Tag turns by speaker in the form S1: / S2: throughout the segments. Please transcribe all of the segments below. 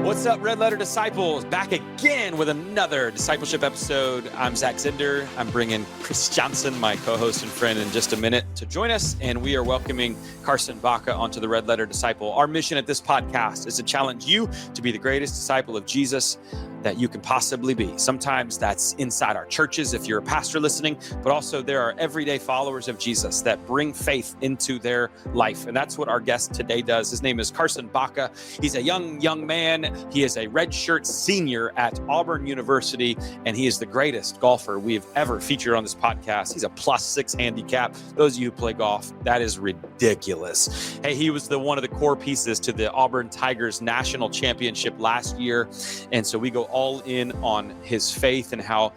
S1: What's up, Red Letter Disciples? Back again with another discipleship episode. I'm Zach Zinder. I'm bringing Chris Johnson, my co-host and friend, in just a minute to join us, and we are welcoming Carson Bacha onto the Red Letter Disciple. Our mission at this podcast is to challenge you to be the greatest disciple of Jesus that you can possibly be. Sometimes that's inside our churches if you're a pastor listening, but also there are everyday followers of Jesus that bring faith into their life. And that's what our guest today does. His name is Carson Bacha. He's a young man. He is a redshirt senior at Auburn University, and he is the greatest golfer we have ever featured on this podcast. He's a +6 handicap. Those of you who play golf, that is ridiculous. Hey, he was one of the core pieces to the Auburn Tigers national championship last year. And so we go all in on his faith and how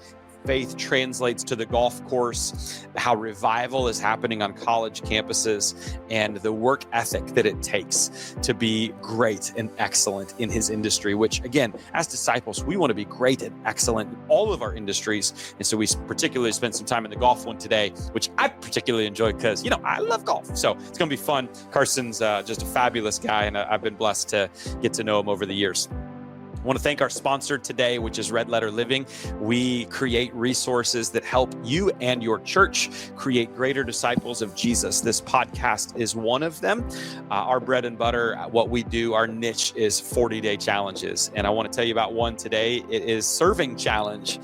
S1: faith translates to the golf course, how revival is happening on college campuses, and the work ethic that it takes to be great and excellent in his industry, which, again, as disciples, we want to be great and excellent in all of our industries. And so we particularly spent some time in the golf one today, which I particularly enjoyed because, I love golf. So it's going to be fun. Carson's just a fabulous guy, and I've been blessed to get to know him over the years. I want to thank our sponsor today, which is Red Letter Living. We create resources that help you and your church create greater disciples of Jesus. This podcast is one of them. Our bread and butter, what we do, our niche is 40-day challenges. And I want to tell you about one today. It is Serving Challenge.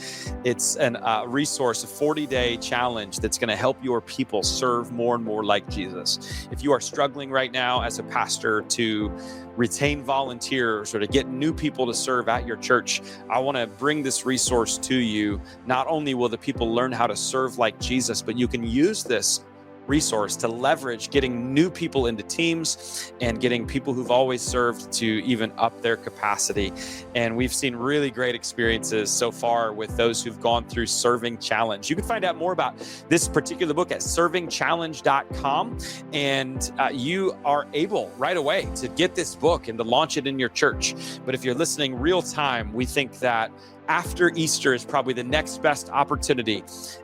S1: It's a resource, a 40-day challenge that's going to help your people serve more and more like Jesus. If you are struggling right now as a pastor to retain volunteers or to get new people to serve at your church, I want to bring this resource to you. Not only will the people learn how to serve like Jesus, but you can use this resource to leverage getting new people into teams and getting people who've always served to even up their capacity. And we've seen really great experiences so far with those who've gone through Serving Challenge. You can find out more about this particular book at servingchallenge.com. And you are able right away to get this book and to launch it in your church. But if you're listening real time, we think that after Easter is probably the next best opportunity.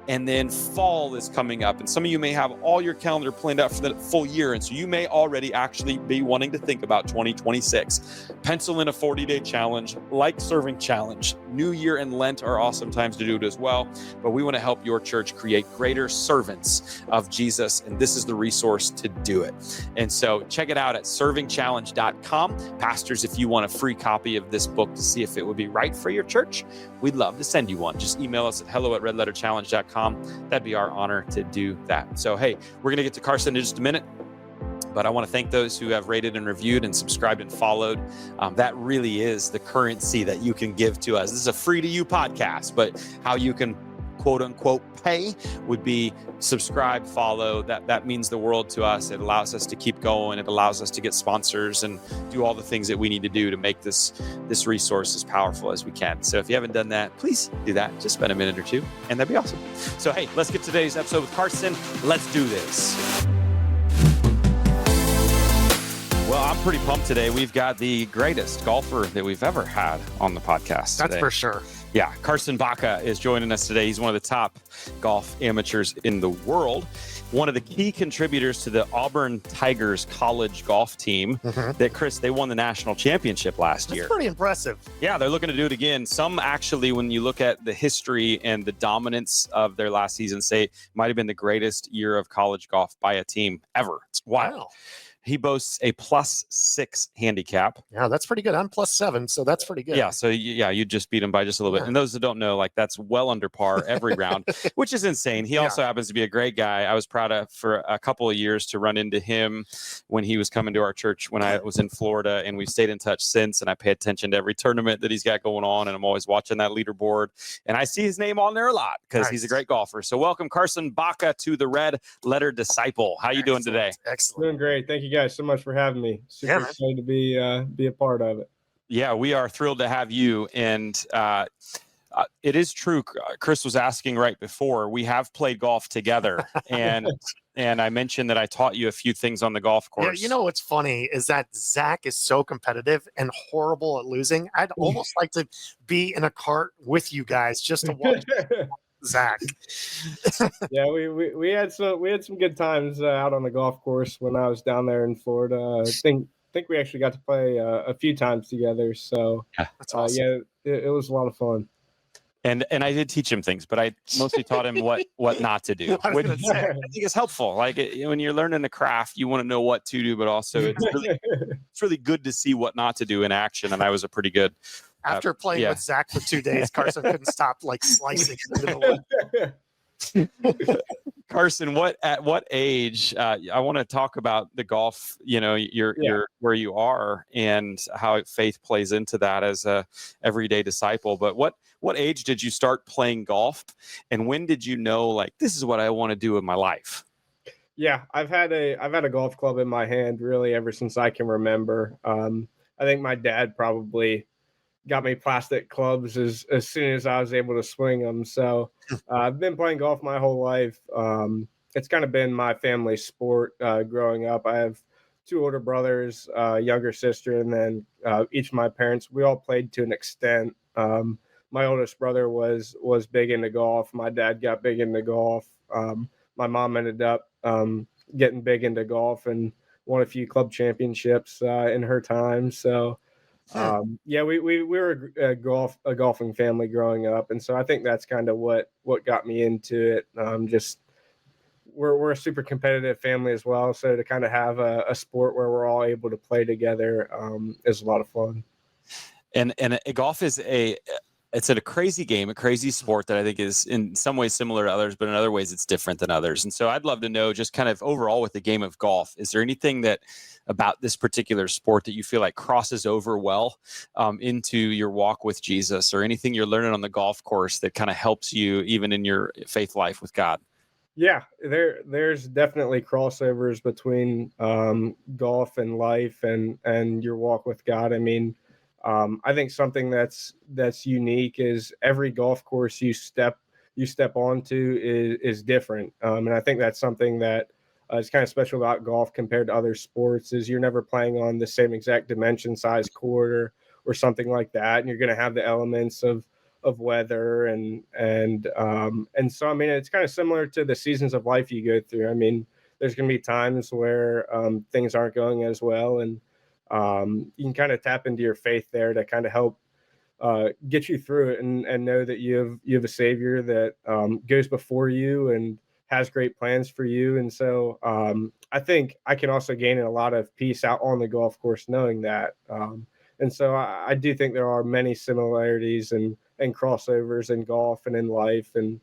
S1: And then fall is coming up. And some of you may have all your calendar planned out for the full year. And so you may already actually be wanting to think about 2026. Pencil in a 40-day challenge, like Serving Challenge. New Year and Lent are awesome times to do it as well. But we want to help your church create greater servants of Jesus. And this is the resource to do it. And so check it out at servingchallenge.com. Pastors, if you want a free copy of this book to see if it would be right for your church, we'd love to send you one. Just email us at hello@redletterchallenge.com. That'd be our honor to do that. So, hey, we're going to get to Carson in just a minute, but I want to thank those who have rated and reviewed and subscribed and followed. That really is the currency that you can give to us. This is a free to you podcast, but how you can quote unquote pay would be subscribe, follow. That means the world to us. It allows us to keep going. It allows us to get sponsors and do all the things that we need to do to make this resource as powerful as we can. So if you haven't done that, please do that. Just spend a minute or two, and that'd be awesome. So hey, let's get to today's episode with Carson. Let's do this. Well, I'm pretty pumped today. We've got the greatest golfer that we've ever had on the podcast today.
S2: That's for sure.
S1: Yeah, Carson Bacha is joining us today. He's one of the top golf amateurs in the world. One of the key contributors to the Auburn Tigers college golf team that, Chris, they won the national championship last year.
S2: That's pretty impressive.
S1: Yeah, they're looking to do it again. Some actually, when you look at the history and the dominance of their last season, say it might have been the greatest year of college golf by a team ever. It's wild.
S2: Wow.
S1: He boasts a +6 handicap.
S2: Yeah, that's pretty good. I'm +7, so that's pretty good.
S1: Yeah, so you just beat him by just a little bit. And those that don't know, that's well under par every round, which is insane. He also happens to be a great guy. I was proud of for a couple of years to run into him when he was coming to our church when I was in Florida, and we've stayed in touch since. And I pay attention to every tournament that he's got going on, and I'm always watching that leaderboard. And I see his name on there a lot because he's a great golfer. So welcome, Carson Bacha, to the Red Letter Disciple. How you doing today?
S2: Excellent.
S3: Doing great. Thank you guys so much for having me. Super excited to be a part of it.
S1: Yeah, we are thrilled to have you. And it is true. Chris was asking right before, we have played golf together. And I mentioned that I taught you a few things on the golf course.
S2: Yeah, you know what's funny is that Zach is so competitive and horrible at losing. I'd almost like to be in a cart with you guys just to watch Zach.
S3: Yeah, we had some good times out on the golf course when I was down there in Florida. I think think we actually got to play a few times together. So
S2: That's awesome.
S3: yeah, it was a lot of fun.
S1: And I did teach him things, but I mostly taught him what not to do,
S2: I was
S1: which
S2: gonna say.
S1: I think is helpful. Like when you're learning a craft, you want to know what to do, but also it's really good to see what not to do in action. And I was a pretty good.
S2: After playing
S1: yeah.
S2: with Zach for 2 days, Carson couldn't stop like slicing into the wood.
S1: Carson, at what age? I want to talk about the golf. You're where you are and how faith plays into that as a everyday disciple. But what age did you start playing golf, and when did you know like this is what I want to do in my life?
S3: Yeah, I've had a golf club in my hand really ever since I can remember. I think my dad probably got me plastic clubs as soon as I was able to swing them. So I've been playing golf my whole life. It's kind of been my family sport growing up. I have 2 older brothers, younger sister, and then each of my parents. We all played to an extent. My oldest brother was big into golf. My dad got big into golf. My mom ended up getting big into golf and won a few club championships in her time. So we were a golfing family growing up, and so I think that's kind of what got me into it. Just we're a super competitive family as well, so to kind of have a sport where we're all able to play together is a lot of fun.
S1: And golf is it's a crazy game, a crazy sport that I think is in some ways similar to others, but in other ways it's different than others. And so I'd love to know just kind of overall with the game of golf, is there anything that about this particular sport that you feel like crosses over well into your walk with Jesus, or anything you're learning on the golf course that kind of helps you even in your faith life with God?
S3: Yeah, there's definitely crossovers between golf and life and your walk with God. I mean, I think something that's unique is every golf course you step onto is different, and I think that's something that is kind of special about golf compared to other sports. Is you're never playing on the same exact dimension, size court, or something like that, and you're going to have the elements of weather and so I mean it's kind of similar to the seasons of life you go through. I mean, there's going to be times where things aren't going as well, and you can kind of tap into your faith there to kind of help get you through it and know that you have a savior that goes before you and has great plans for you. And so I think I can also gain a lot of peace out on the golf course knowing that. And so I do think there are many similarities and crossovers in golf and in life and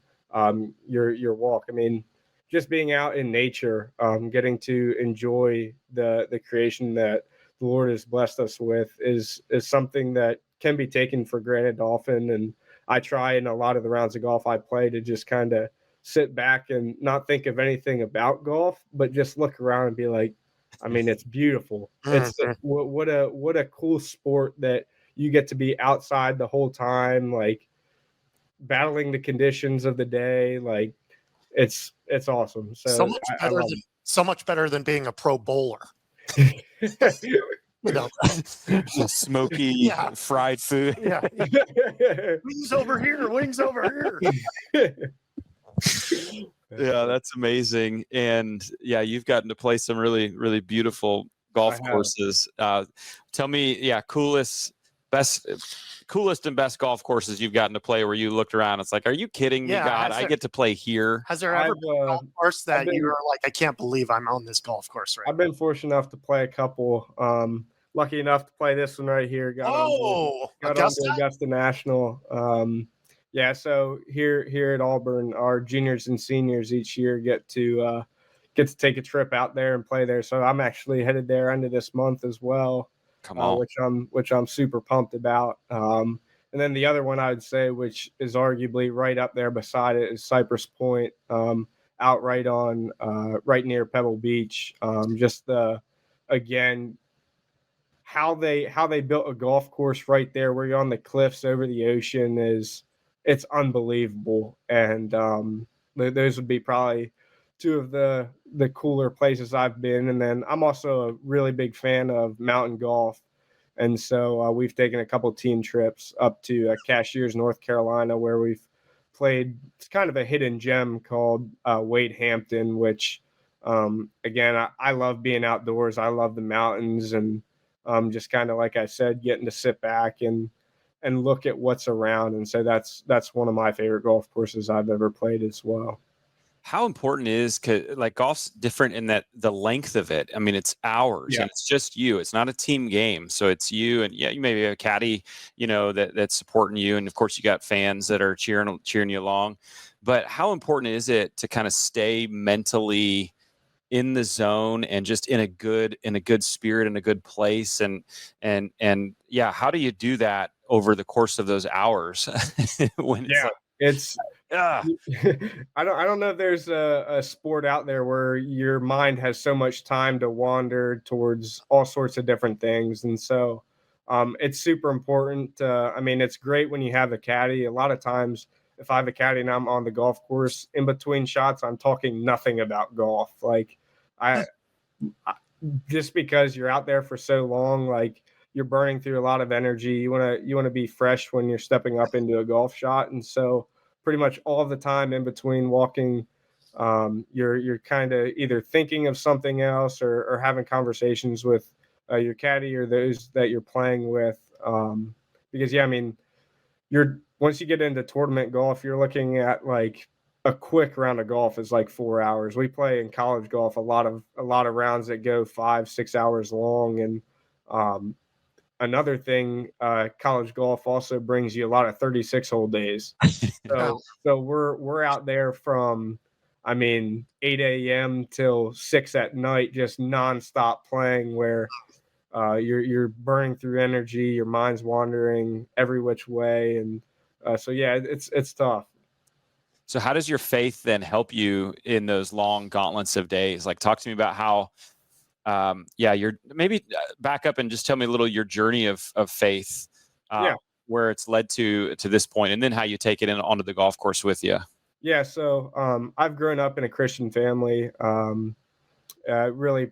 S3: your walk. I mean, just being out in nature, getting to enjoy the creation that the Lord has blessed us with is something that can be taken for granted often. And I try in a lot of the rounds of golf I play to just kind of sit back and not think of anything about golf, but just look around and be like, I mean, it's beautiful. It's what a cool sport that you get to be outside the whole time, like battling the conditions of the day. Like it's awesome. So
S2: so much better than being a pro bowler.
S1: Smoky fried food.
S2: Yeah. Wings over here.
S1: Yeah, that's amazing. And yeah, you've gotten to play some really, really beautiful golf courses. Tell me, coolest and best golf courses you've gotten to play where you looked around. It's like, are you kidding me, God? I get to play here.
S2: Has there ever been a golf course that you're like, I can't believe I'm on this golf course right now?
S3: I've been fortunate enough to play a couple. Lucky enough to play this one right here. Got on to Augusta National. So here at Auburn, our juniors and seniors each year get to take a trip out there and play there. So I'm actually headed there end of this month as well. Which I'm super pumped about. And then the other one I would say, which is arguably right up there beside it, is Cypress Point, out right near Pebble Beach. How they built a golf course right there where you're on the cliffs over the ocean it's unbelievable. And those would be probably two of the cooler places I've been. And then I'm also a really big fan of mountain golf. And so we've taken a couple team trips up to Cashiers, North Carolina, where we've played. It's kind of a hidden gem called Wade Hampton, which again, I love being outdoors. I love the mountains, and just kind of like I said, getting to sit back and look at what's around. And so that's one of my favorite golf courses I've ever played as well.
S1: How important is, like, golf's different in that the length of it. I mean, it's hours and it's just you. It's not a team game. So it's you and you may be a caddy, that's supporting you. And of course you got fans that are cheering you along. But how important is it to kind of stay mentally in the zone and just in a good spirit, in a good place? And yeah, how do you do that over the course of those hours? When
S3: it's I don't know if there's a sport out there where your mind has so much time to wander towards all sorts of different things. And so it's super important. I mean, it's great when you have a caddy. A lot of times if I have a caddy and I'm on the golf course, in between shots, I'm talking nothing about golf. Like I just because you're out there for so long, like you're burning through a lot of energy. You want to be fresh when you're stepping up into a golf shot. And so pretty much all the time in between walking, you're kind of either thinking of something else or having conversations with your caddy or those that you're playing with. Because I mean, once you get into tournament golf, you're looking at like a quick round of golf is like 4 hours. We play in college golf a lot of rounds that go 5-6 hours long. And another thing, college golf also brings you a lot of 36-hole days. So we're out there from, 8 a.m. till 6 at night, just nonstop playing, where you're burning through energy, your mind's wandering every which way, and so it's tough.
S1: So how does your faith then help you in those long gauntlets of days? Like, talk to me about how, you're maybe back up and just tell me a little your journey of faith, where it's led to this point, and then how you take it onto the golf course with you.
S3: Yeah. So I've grown up in a Christian family. Really,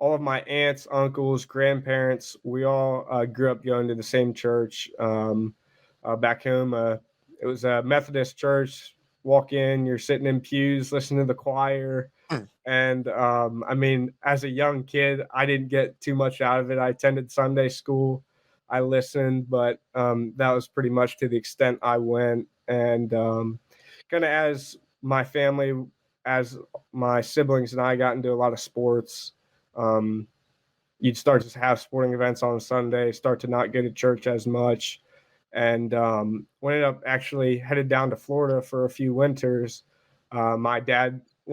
S3: all of my aunts, uncles, grandparents, we all grew up going to the same church. Back home, it was a Methodist church. Walk in, you're sitting in pews, listening to the choir. And as a young kid, I didn't get too much out of it. I attended Sunday school. I listened, but that was pretty much to the extent I went. And kind of as my family, as my siblings and I got into a lot of sports, you'd start to have sporting events on Sunday, start to not go to church as much. And we ended up actually headed down to Florida for a few winters. One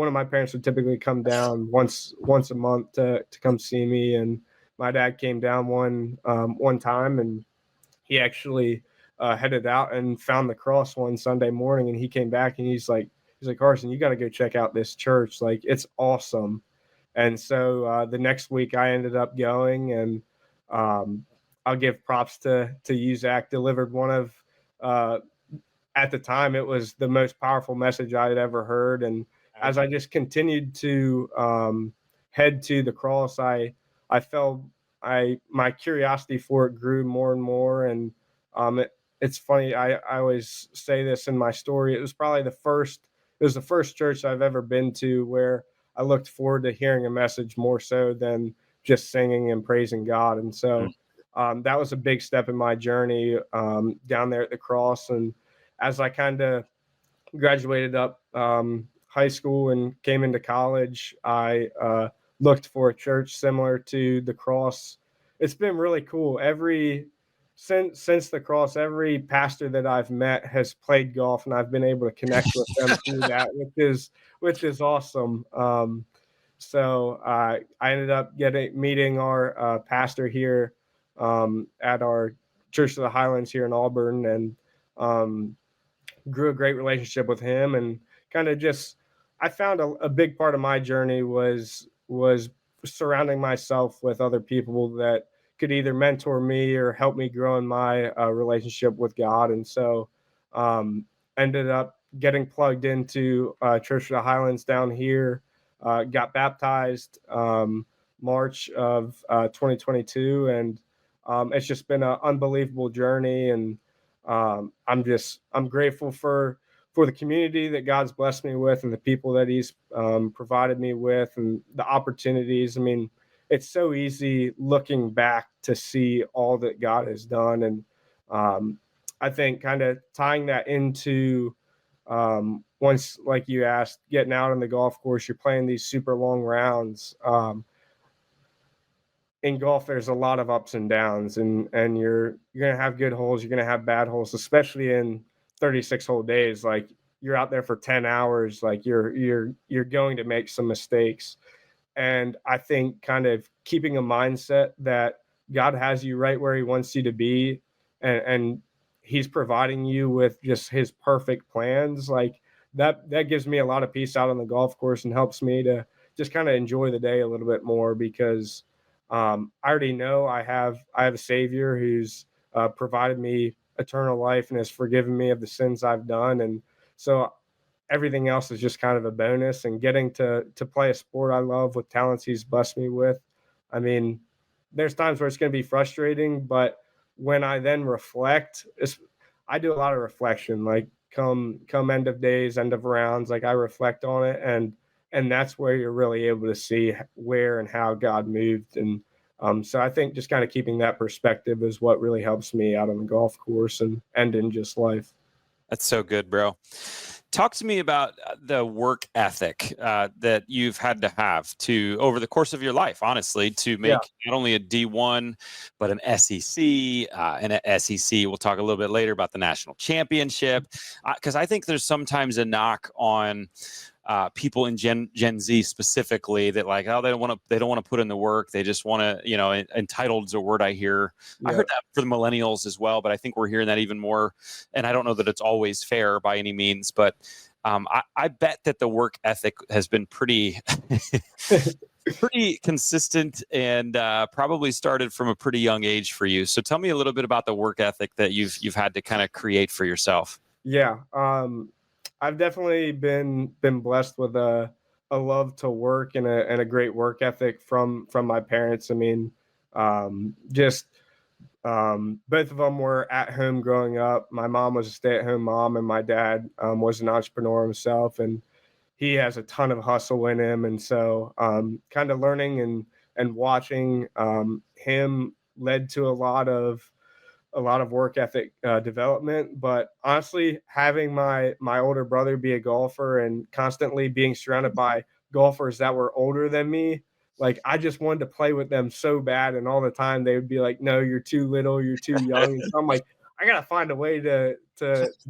S3: of my parents would typically come down once a month to come see me. And my dad came down one time, and he actually headed out and found the cross one Sunday morning. And he came back and he's like, Carson, you got to go check out this church. Like, it's awesome. And so the next week I ended up going, and I'll give props to you, Zach, delivered one of, at the time, it was the most powerful message I had ever heard. And as I just continued to head to the cross, I felt my curiosity for it grew more and more. And it's funny, I always say this in my story. It was the first church I've ever been to where I looked forward to hearing a message more so than just singing and praising God. And so that was a big step in my journey down there at the cross. And as I kind of graduated up high school and came into college, I looked for a church similar to the cross. It's been really cool. Since the cross, every pastor that I've met has played golf, and I've been able to connect with them through that, which is awesome. So I ended up meeting our pastor here at our Church of the Highlands here in Auburn, and grew a great relationship with him. And kind of just, I found a big part of my journey was surrounding myself with other people that could either mentor me or help me grow in my relationship with God. And so ended up getting plugged into Church of the Highlands down here, got baptized March of 2022. And it's just been an unbelievable journey. And I'm grateful for the community that God's blessed me with, and the people that he's provided me with, and the opportunities. I mean, it's so easy looking back to see all that God has done. And I think kind of tying that into once, like you asked, getting out on the golf course, you're playing these super long rounds. In golf, there's a lot of ups and downs, and you're gonna have good holes, you're gonna have bad holes, especially in 36 hole days. Like, you're out there for 10 hours, like you're going to make some mistakes. And I think kind of keeping a mindset that God has you right where he wants you to be, and he's providing you with just his perfect plans, like that gives me a lot of peace out on the golf course and helps me to just kind of enjoy the day a little bit more, because I already know I have a savior who's provided me eternal life and has forgiven me of the sins I've done. And so everything else is just kind of a bonus. And getting to play a sport I love with talents he's blessed me with, I mean, there's times where it's going to be frustrating, but when I then reflect, I do a lot of reflection, like come end of days, end of rounds, like I reflect on it, and that's where you're really able to see where and how God moved. And so I think just kind of keeping that perspective is what really helps me out on the golf course and in just life.
S1: That's so good, bro. Talk to me about the work ethic that you've had to have to over the course of your life, honestly, to make not only a D1, but an SEC, and an SEC. We'll talk a little bit later about the national championship, because I think there's sometimes a knock on people in Gen Z specifically that, like, oh, they don't want to put in the work. They just want to, entitled is a word I hear. Yeah. I heard that for the millennials as well, but I think we're hearing that even more. And I don't know that it's always fair by any means, but I bet that the work ethic has been pretty consistent and probably started from a pretty young age for you. So tell me a little bit about the work ethic that you've had to kind of create for yourself.
S3: Yeah. I've definitely been blessed with a love to work and a great work ethic from my parents. I mean, both of them were at home growing up. My mom was a stay-at-home mom, and my dad was an entrepreneur himself, and he has a ton of hustle in him. And so kind of learning and watching him led to a lot of work ethic development. But honestly, having my older brother be a golfer and constantly being surrounded by golfers that were older than me, like, I just wanted to play with them so bad. And all the time they would be like, no, you're too little, you're too young. And so I'm like, I gotta find a way to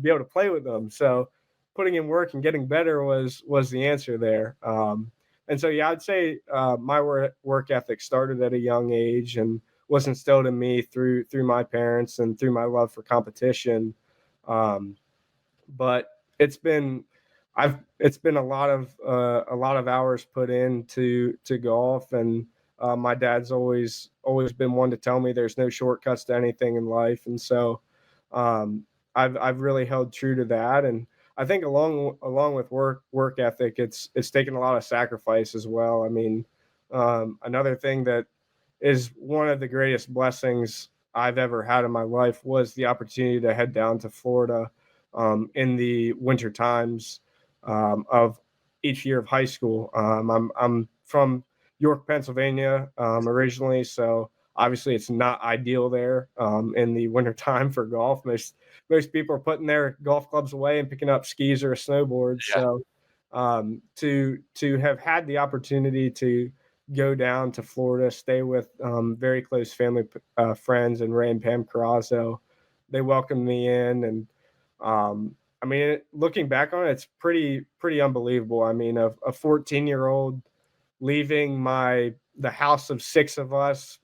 S3: be able to play with them. So putting in work and getting better was the answer there. And so, yeah, I'd say my work ethic started at a young age and was instilled in me through my parents and through my love for competition. But it's been a lot of hours put into golf, and my dad's always been one to tell me there's no shortcuts to anything in life. And so I've really held true to that. And I think along with work ethic, it's taken a lot of sacrifice as well. I mean, another thing that is one of the greatest blessings I've ever had in my life was the opportunity to head down to Florida in the winter times of each year of high school. I'm from York, Pennsylvania, originally, so obviously it's not ideal there in the winter time for golf. Most people are putting their golf clubs away and picking up skis or a snowboard. Yeah. So to have had the opportunity to go down to Florida, stay with very close family friends, and Ray and Pam Carrazzo, they welcomed me in. And I mean, looking back on it, it's pretty unbelievable. I mean, a 14-year-old leaving the house of 6 of us,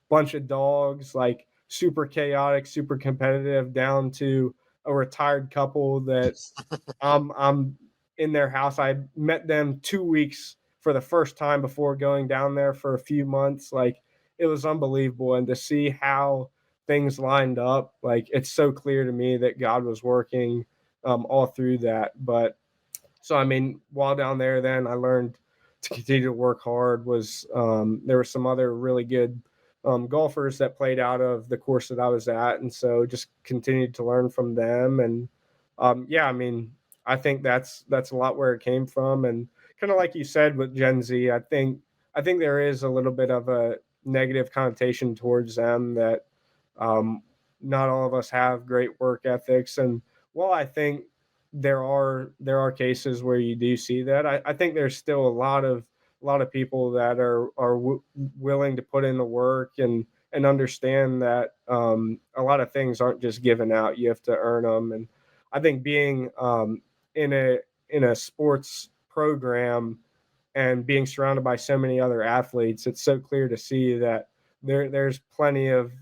S3: bunch of dogs, like super chaotic, super competitive, down to a retired couple that I'm in their house. I met them 2 weeks for the first time before going down there for a few months. Like, it was unbelievable. And to see how things lined up, like, it's so clear to me that God was working all through that. But so, I mean, while down there, then I learned to continue to work hard. There were some other really good golfers that played out of the course that I was at. And so just continued to learn from them. And yeah, I mean, I think that's a lot where it came from. And kind of like you said with Gen Z, I think I think there is a little bit of a negative connotation towards them that not all of us have great work ethics. And while I think there are cases where you do see that, I think there's still a lot of people that are willing to put in the work and understand that a lot of things aren't just given out. You have to earn them. And I think being in a sports program and being surrounded by so many other athletes, it's so clear to see that there's plenty of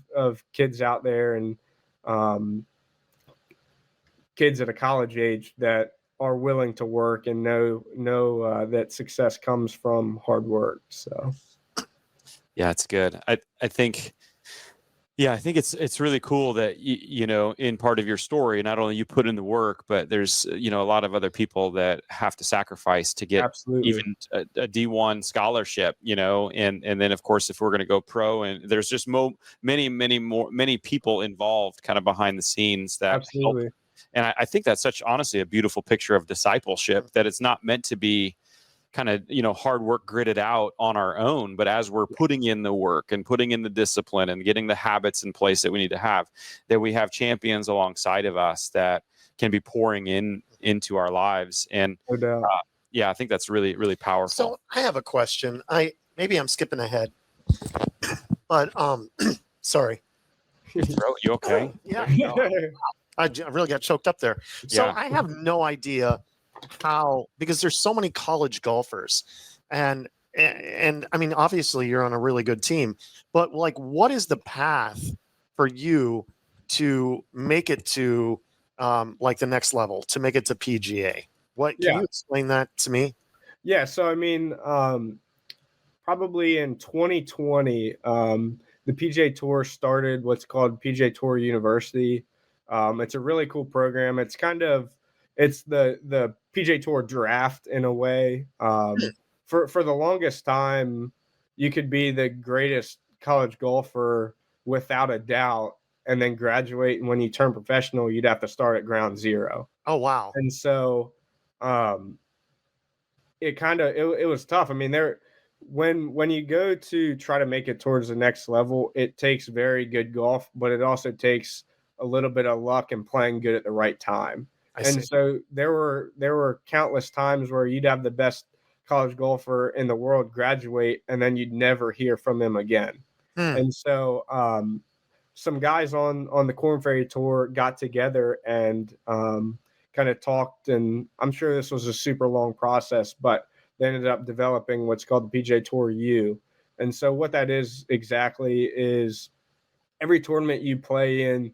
S3: kids out there and kids at a college age that are willing to work and know that success comes from hard work. So
S1: yeah, it's good. I think it's really cool that you know, in part of your story, not only you put in the work, but there's, you know, a lot of other people that have to sacrifice to get
S3: absolutely
S1: even a D1 scholarship, you know, and then of course, if we're going to go pro, and there's just many people involved kind of behind the scenes that
S3: absolutely
S1: help. And I think that's honestly a beautiful picture of discipleship, that it's not meant to be kind of, you know, hard work gritted out on our own, but as we're putting in the work and putting in the discipline and getting the habits in place that we need to have, that we have champions alongside of us that can be pouring into our lives. And
S3: no doubt.
S1: yeah, I think that's really, really powerful.
S2: So I have a question. Maybe I'm skipping ahead, but sorry.
S1: Your throat, you okay?
S2: Yeah, no, I really got choked up there. So
S1: Yeah.
S2: I have no idea how, because there's so many college golfers, and I mean, obviously you're on a really good team, but like, what is the path for you to make it to like the next level, to make it to PGA? Can you explain that to me?
S3: Yeah. So, I mean, probably in 2020, the PGA Tour started what's called PGA Tour University. It's a really cool program. It's the PGA Tour draft in a way. For the longest time, you could be the greatest college golfer without a doubt, and then graduate. And when you turn professional, you'd have to start at ground zero.
S2: Oh, wow.
S3: And so, it was tough. I mean, when you go to try to make it towards the next level, it takes very good golf, but it also takes a little bit of luck and playing good at the right time. So there were countless times where you'd have the best college golfer in the world graduate, and then you'd never hear from them again. And so some guys on the Korn Ferry Tour got together and kind of talked, and I'm sure this was a super long process, but they ended up developing what's called the PGA Tour U. And so what that is exactly is every tournament you play in,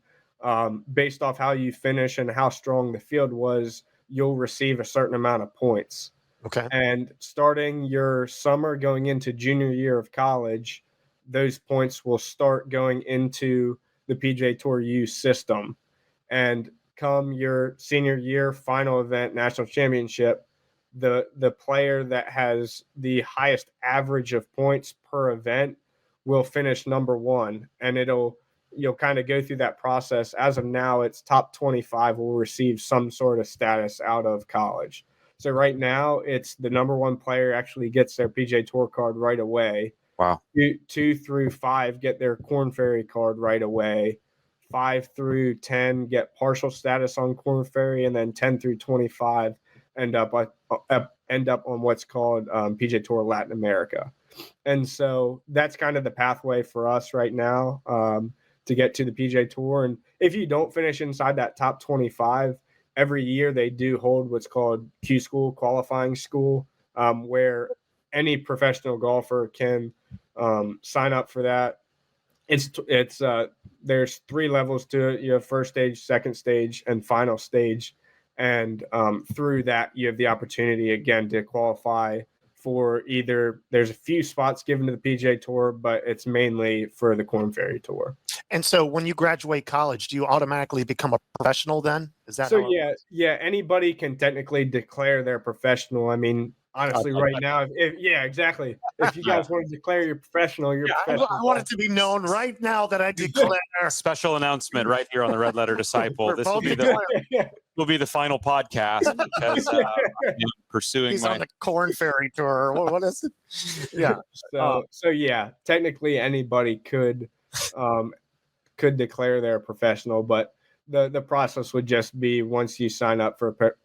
S3: based off how you finish and how strong the field was, you'll receive a certain amount of points.
S2: Okay.
S3: And starting your summer going into junior year of college, those points will start going into the PGA Tour U system. And come your senior year final event, national championship, the player that has the highest average of points per event will finish number one. And you'll kind of go through that process. As of now, it's top 25 will receive some sort of status out of college. So right now, it's the number one player actually gets their PGA Tour card right away.
S1: Wow.
S3: 2 through 5 get their Korn Ferry card right away. 5 through 10 get partial status on Korn Ferry, and then 10 through 25 end up on what's called PGA Tour Latin America. And so that's kind of the pathway for us right now to get to the PGA Tour. And if you don't finish inside that top 25, every year they do hold what's called Q School, qualifying school, where any professional golfer can sign up for that. There's 3 levels to it. You have first stage, second stage, and final stage. And through that, you have the opportunity again to qualify for either, there's a few spots given to the PGA Tour, but it's mainly for the Korn Ferry Tour.
S2: And so when you graduate college, do you automatically become a professional then? Is that
S3: so? Yeah. Anybody can technically declare they're professional. I mean, honestly, right now, exactly. If you guys want to declare you're professional, you're professional.
S2: I want it to be known right now that I declare.
S1: Special announcement right here on the Red Letter Disciple. This will be the final podcast because pursuing
S2: He's
S1: my.
S2: on the Corn Ferry tour. What is it? Yeah.
S3: So yeah, technically anybody could declare they're a professional, but the process would just be once you sign up for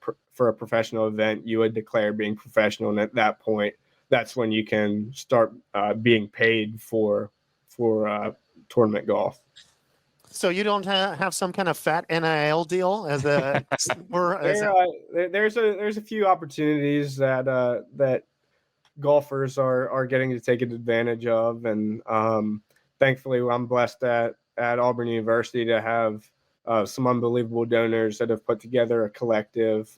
S3: a professional event, you would declare being professional, and at that point, that's when you can start being paid for tournament golf.
S2: So you don't have some kind of fat NIL deal as a
S3: There's a few opportunities that golfers are getting to take advantage of, and thankfully I'm blessed at Auburn University to have some unbelievable donors that have put together a collective,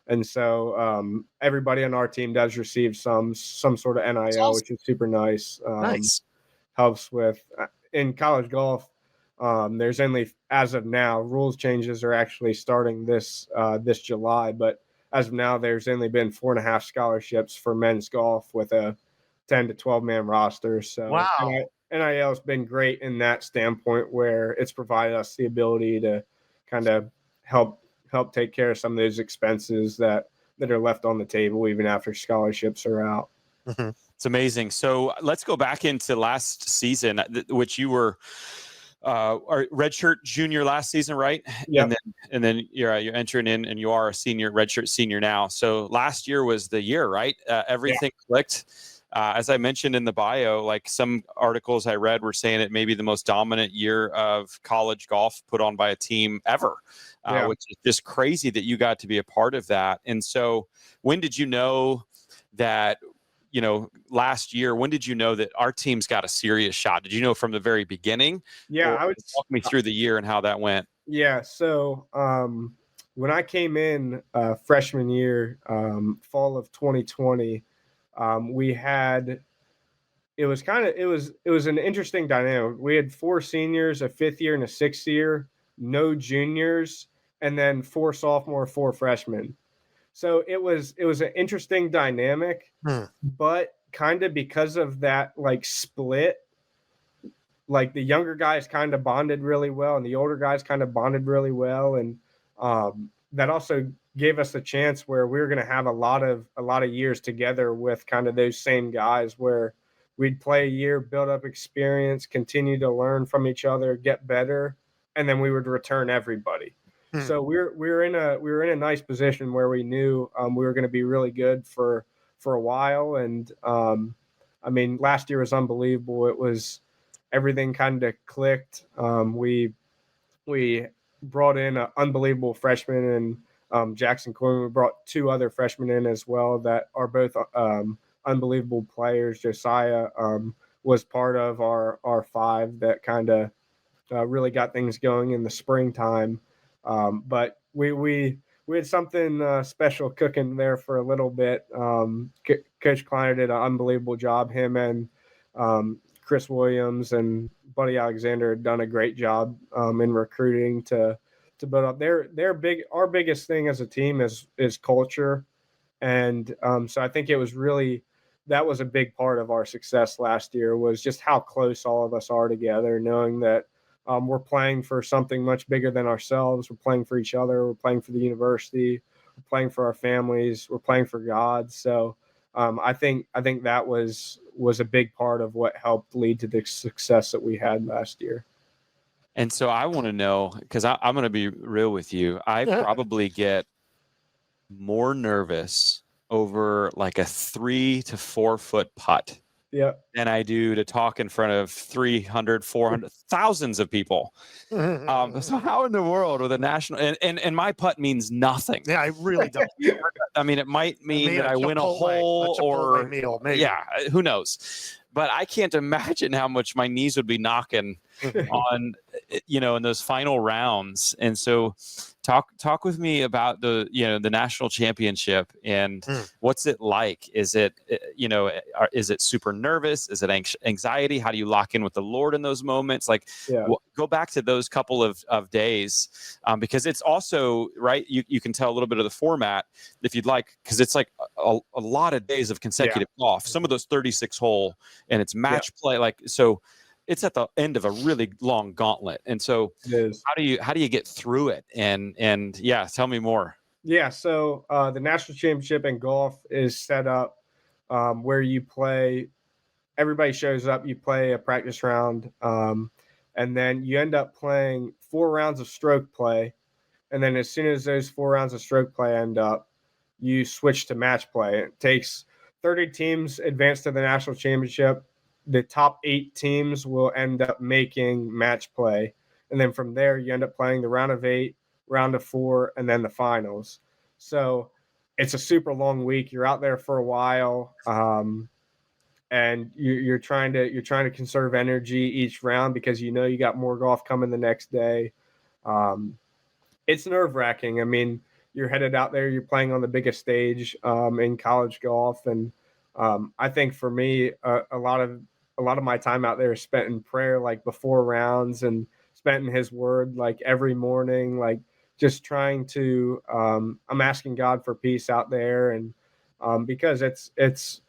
S3: and so everybody on our team does receive some sort of NIL,
S2: awesome.
S3: which is super nice.
S2: Nice.
S3: Helps with in college golf. There's only, as of now, rules changes are actually starting this July, but as of now, there's only been 4.5 scholarships for men's golf with a 10 to 12 man roster. So
S2: wow.
S3: NIL has been great in that standpoint, where it's provided us the ability to kind of help take care of some of those expenses that are left on the table even after scholarships are out.
S2: Mm-hmm.
S1: It's amazing. So let's go back into last season, which you were our redshirt junior last season, right?
S3: Yeah.
S1: And then you're entering in, and you are a senior, redshirt senior now. So last year was the year, right? Everything clicked. As I mentioned in the bio, like some articles I read were saying it may be the most dominant year of college golf put on by a team ever, which is just crazy that you got to be a part of that. And so when did you know that, last year, when did you know that our team's got a serious shot? Did you know from the very beginning?
S3: Yeah,
S1: I would walk me through the year and how that went.
S3: Yeah, so when I came in freshman year, fall of 2020, we had it was an interesting dynamic. We had 4 seniors, a 5th year and a 6th year, no juniors, and then 4 sophomore, 4 freshmen. So it was an interesting dynamic, but kind of because of that like split, like the younger guys kind of bonded really well and the older guys kind of bonded really well, and that also gave us a chance where we were going to have a lot of years together with kind of those same guys, where we'd play a year, build up experience, continue to learn from each other, get better, and then we would return everybody. So we were in a nice position where we knew we were going to be really good for a while. And I mean, last year was unbelievable. It was everything kind of clicked. We brought in an unbelievable freshman and Jackson Coyne. We brought 2 other freshmen in as well that are both unbelievable players. Josiah was part of our 5 that kind of really got things going in the springtime. But we had something special cooking there for a little bit. Coach Kleiner did an unbelievable job. Him and Chris Williams and Buddy Alexander had done a great job in recruiting to build up. Our biggest thing as a team is culture, and so I think that was a big part of our success last year, was just how close all of us are together, knowing that we're playing for something much bigger than ourselves. We're playing for each other. We're playing for the university. We're playing for our families. We're playing for God. So I think that was a big part of what helped lead to the success that we had last year.
S1: And so I want to know, because I'm going to be real with you. I probably get more nervous over like a 3 to 4 foot putt than I do to talk in front of 300, 400, thousands of people. So how in the world with a national and my putt means nothing.
S2: Yeah, I really don't.
S1: I mean, it might mean that I win a hole or
S2: meal, maybe.
S1: Yeah, who knows? But I can't imagine how much my knees would be knocking on, in those final rounds. And so talk with me about the national championship and what's it like? Is it, is it super nervous? Is it anxiety? How do you lock in with the Lord in those moments? Like go back to those couple of days because it's also, right. You can tell a little bit of the format if you'd like, because it's like a lot of days of consecutive golf, some of those 36 hole and it's match play. Like, so it's at the end of a really long gauntlet. And so how do you get through it? And tell me more.
S3: Yeah, so the national championship in golf is set up where you play. Everybody shows up. You play a practice round, and then you end up playing 4 rounds of stroke play. And then as soon as those 4 rounds of stroke play end up, you switch to match play. It takes 30 teams advance to the national championship. The top 8 teams will end up making match play. And then from there, you end up playing the round of 8, round of 4, and then the finals. So it's a super long week. You're out there for a while. And you're trying to conserve energy each round because you know you got more golf coming the next day. It's nerve-wracking. I mean, you're headed out there, you're playing on the biggest stage in college golf, and I think for me, a lot of my time out there is spent in prayer, like before rounds, and spent in His Word, like every morning, like just trying to. I'm asking God for peace out there, and because it's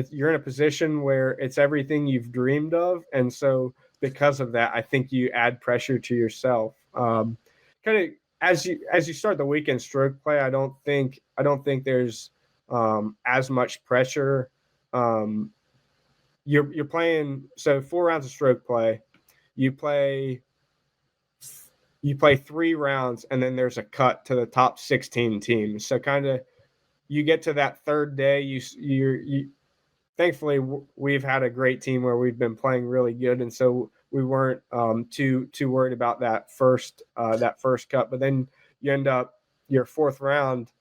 S3: you're in a position where it's everything you've dreamed of, and so because of that, I think you add pressure to yourself. Kind of as you start the weekend stroke play, I don't think there's as much pressure. You're playing, so 4 rounds of stroke play. You play 3 rounds, and then there's a cut to the top 16 teams. So kind of you get to that third day, you thankfully we've had a great team where we've been playing really good, and so we weren't too worried about that first cut. But then you end up your 4th round,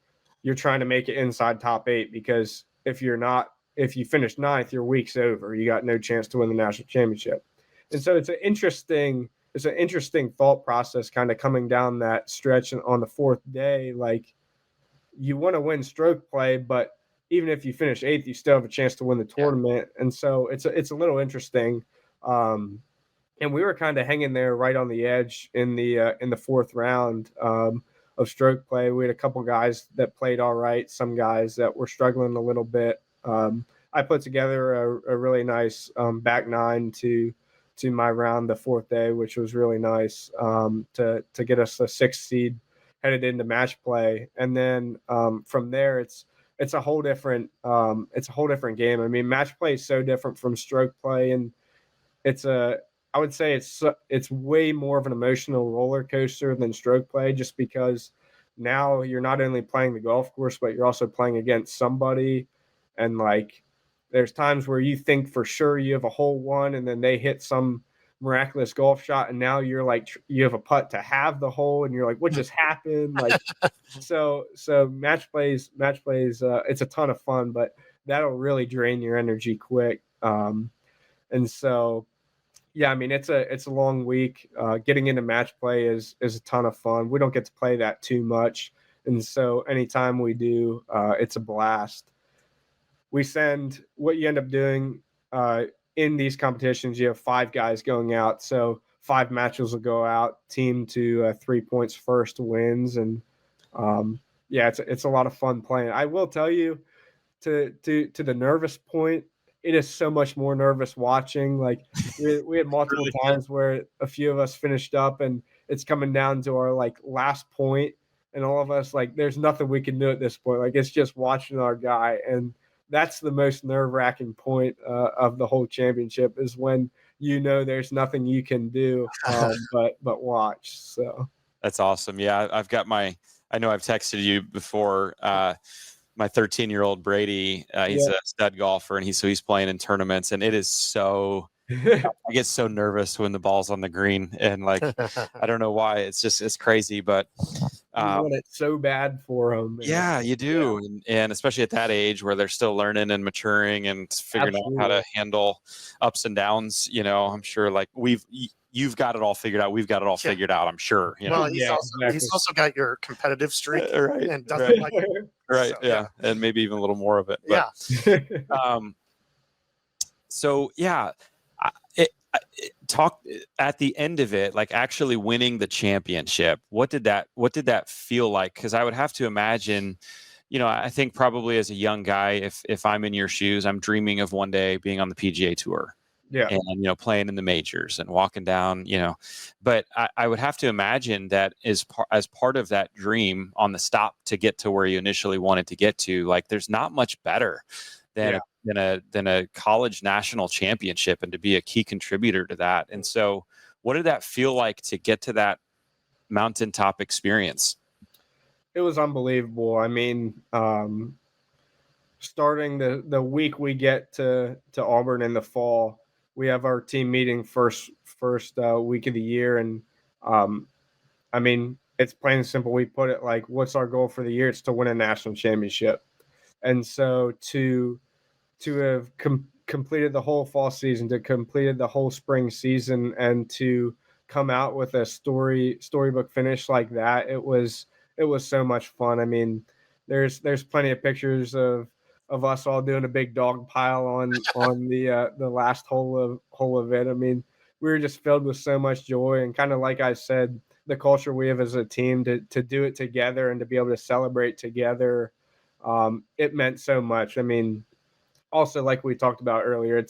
S3: you're trying to make it inside top 8, because if you finish 9th, your week's over. You got no chance to win the national championship. And so it's an interesting thought process kind of coming down that stretch on the 4th day. Like, you want to win stroke play, but even if you finish 8th, you still have a chance to win the tournament. Yeah. And so it's a little interesting. And we were kind of hanging there right on the edge in the 4th round of stroke play. We had a couple guys that played all right, some guys that were struggling a little bit. I put together a really nice back 9 to my round the 4th day, which was really nice to get us a 6th seed headed into match play. And then from there, it's a whole different game. I mean, match play is so different from stroke play, and I would say it's way more of an emotional roller coaster than stroke play, just because now you're not only playing the golf course, but you're also playing against somebody. And like, there's times where you think for sure you have a hole one, and then they hit some miraculous golf shot, and now you're like, you have a putt to have the hole, and you're like, what just happened? Like, so match plays, it's a ton of fun, but that'll really drain your energy quick. And so, yeah, I mean, it's a long week. Getting into match play is a ton of fun. We don't get to play that too much, and so anytime we do, it's a blast. What you end up doing in these competitions, you have 5 guys going out, so 5 matches will go out. Team to 3 points first wins, and yeah, it's a lot of fun playing. I will tell you, to the nervous point, it is so much more nervous watching. Like, we had multiple times where a few of us finished up, and it's coming down to our like last point, and all of us, like, there's nothing we can do at this point. Like, it's just watching our guy, and that's the most nerve-wracking point of the whole championship, is when you know there's nothing you can do but watch. So
S1: that's awesome. Yeah, I know I've texted you before. My 13-year-old Brady, he's a stud golfer, and he's playing in tournaments, and it is so I get so nervous when the ball's on the green, and like, I don't know why. It's crazy, but
S3: you want it so bad for them.
S1: Yeah, you do. Yeah. And especially at that age where they're still learning and maturing and figuring out how to handle ups and downs. You know, I'm sure like you've got it all figured out. We've got it all figured out, I'm sure. You know?
S2: Well, he's also got your competitive streak,
S1: right?
S2: And doesn't like it.
S1: Right.
S2: So,
S1: yeah. And maybe even a little more of it. But,
S3: Yeah.
S1: So yeah, talk at the end of it, like actually winning the championship. What did that feel like? Because I would have to imagine, you know, I think probably as a young guy, if I'm in your shoes, I'm dreaming of one day being on the PGA Tour.
S3: Yeah.
S1: and playing in the majors and walking down, but I would have to imagine that as part of that dream on the stop to get to where you initially wanted to get to, like there's not much better than a college national championship and to be a key contributor to that. And so what did that feel like to get to that mountaintop experience?
S3: It was unbelievable. I mean, starting the week we get to Auburn in the fall, we have our team meeting first week of the year, and I mean, it's plain and simple. We put it like, what's our goal for the year? It's to win a national championship. And so to have completed the whole fall season, to completed the whole spring season, and to come out with a storybook finish like that, it was so much fun. I mean, there's plenty of pictures of us all doing a big dog pile on the last hole of it. I mean, we were just filled with so much joy, and kind of like I said, the culture we have as a team to do it together and to be able to celebrate together, it meant so much. I mean, also like we talked about earlier,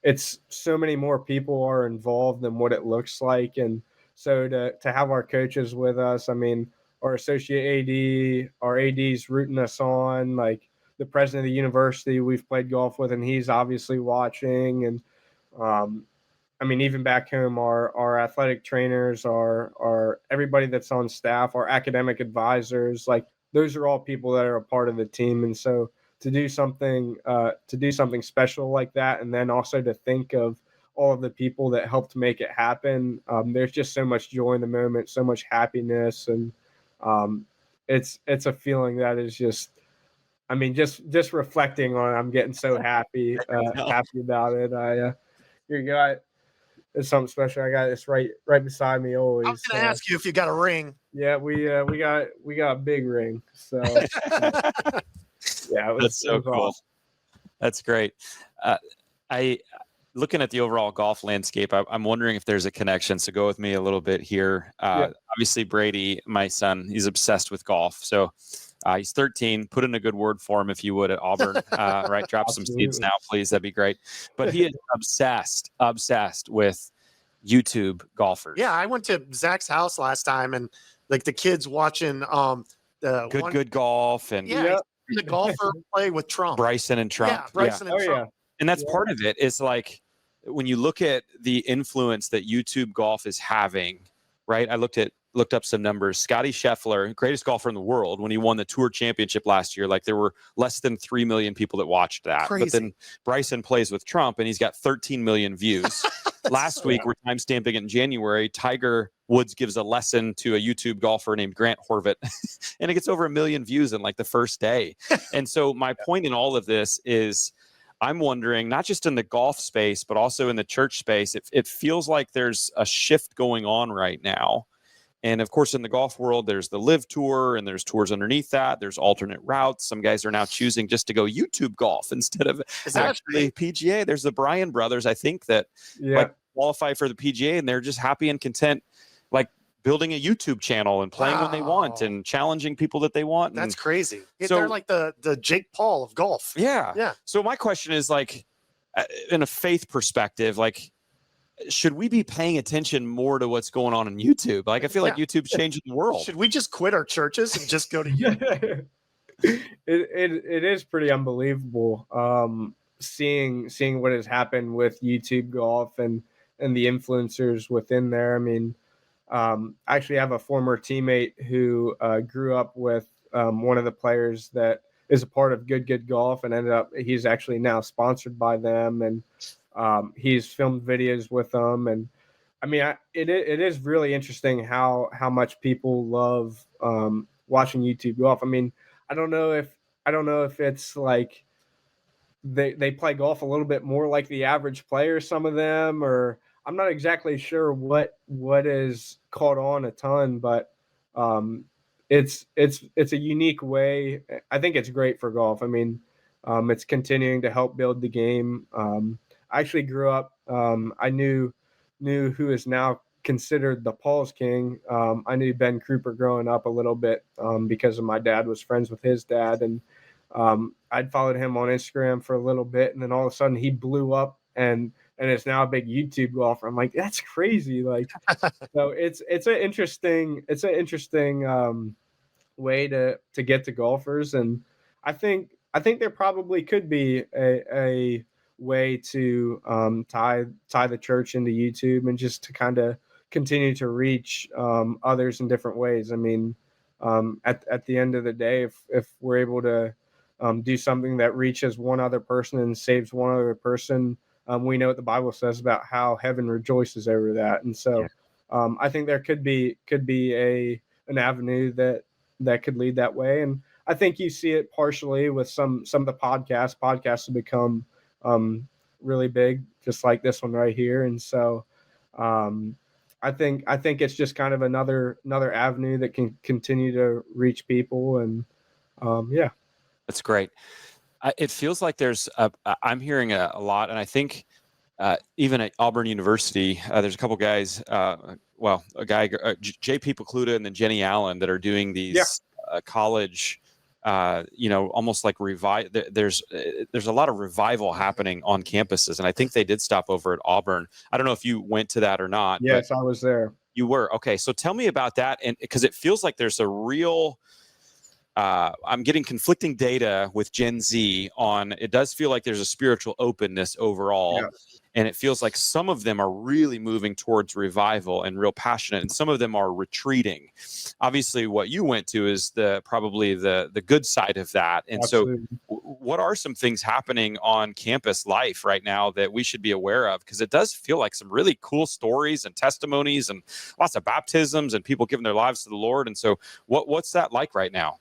S3: it's so many more people are involved than what it looks like, and so to have our coaches with us, I mean, our associate AD, our AD's rooting us on, like the president of the university we've played golf with, and he's obviously watching, and I mean, even back home, our athletic trainers, our everybody that's on staff, our academic advisors, like those are all people that are a part of the team. And so to do something special like that, and then also to think of all of the people that helped make it happen, there's just so much joy in the moment, so much happiness, and it's a feeling that is just, I mean, just reflecting on it, I'm getting so happy about it. Here you go. It's something special. I got this right beside me always.
S2: I was going to ask you if you got a ring.
S3: Yeah, we got a big ring. So yeah,
S1: That's so cool. Awesome. That's great. I looking at the overall golf landscape, I'm wondering if there's a connection. So go with me a little bit here. Obviously, Brady, my son, he's obsessed with golf. So he's 13. Put in a good word for him if you would at Auburn. Right, drop some seeds now, please. That'd be great. But he is obsessed with YouTube golfers.
S2: Yeah, I went to Zach's house last time, and like the kids watching
S1: good golf, and
S2: the golfer play with Trump,
S1: Bryson and Trump.
S2: Yeah, Bryson and Trump.
S1: And that's part of it. Is like when you look at the influence that YouTube golf is having, right? I looked up some numbers. Scotty Scheffler, greatest golfer in the world, when he won the Tour Championship last year, like there were less than 3 million people that watched that.
S2: Crazy.
S1: But then Bryson plays with Trump, and he's got 13 million views. Last week, we're timestamping it in January, Tiger Woods gives a lesson to a YouTube golfer named Grant Horvat, and it gets over 1 million views in like the first day. And so my point in all of this is, I'm wondering, not just in the golf space, but also in the church space, it feels like there's a shift going on right now. And of course, in the golf world, there's the Live Tour, and there's tours underneath that. There's alternate routes. Some guys are now choosing just to go YouTube golf instead of actually PGA. There's the Bryan brothers, I think, that like qualify for the PGA, and they're just happy and content, like building a YouTube channel and playing when they want and challenging people that they want.
S2: That's crazy.
S1: So,
S2: they're like the Jake Paul of golf.
S1: Yeah. So my question is, like, in a faith perspective, like, should we be paying attention more to what's going on YouTube? Like, I feel like YouTube's changing the world.
S2: Should we just quit our churches and just go to YouTube?
S3: It is pretty unbelievable seeing what has happened with YouTube golf and the influencers within there. I mean, I actually have a former teammate who grew up with one of the players that is a part of Good Golf, and he's actually now sponsored by them, and he's filmed videos with them. And I mean, it is really interesting how much people love watching YouTube golf. I mean, I don't know if it's like they play golf a little bit more like the average player, some of them, or I'm not exactly sure what is caught on a ton, but it's a unique way. I think it's great for golf. I mean, it's continuing to help build the game. I actually grew up. I knew who is now considered the Paul's King. I knew Ben Kruper growing up a little bit because of my dad was friends with his dad, and I'd followed him on Instagram for a little bit, and then all of a sudden he blew up, and and is now a big YouTube golfer. I'm like, that's crazy. Like, so it's an interesting way to get to golfers, and I think there probably could be a way to tie the church into YouTube and just to kind of continue to reach others in different ways. I mean, at the end of the day, if we're able to do something that reaches one other person and saves one other person, we know what the Bible says about how heaven rejoices over that. And so I think there could be an avenue that could lead that way. And I think you see it partially with some of the podcasts. Podcasts have become really big, just like this one right here. And so I think it's just kind of another avenue that can continue to reach people. And yeah.
S1: That's great. It feels like I'm hearing a lot, and I think even at Auburn University, there's a couple guys, a guy, JP Pokluda and then Jenny Allen, that are doing these college, almost like there's a lot of revival happening on campuses, and I think they did stop over at Auburn. I don't know if you went to that or not.
S3: Yes, I was there.
S1: You were? Okay. So tell me about that, and because it feels like there's a real I'm getting conflicting data with Gen Z on, it does feel like there's a spiritual openness overall. And it feels like some of them are really moving towards revival and real passionate, and some of them are retreating. Obviously, what you went to is probably the good side of that. And Absolutely. So what are some things happening on campus life right now that we should be aware of? Because it does feel like some really cool stories and testimonies and lots of baptisms and people giving their lives to the Lord. And so what's that like right now?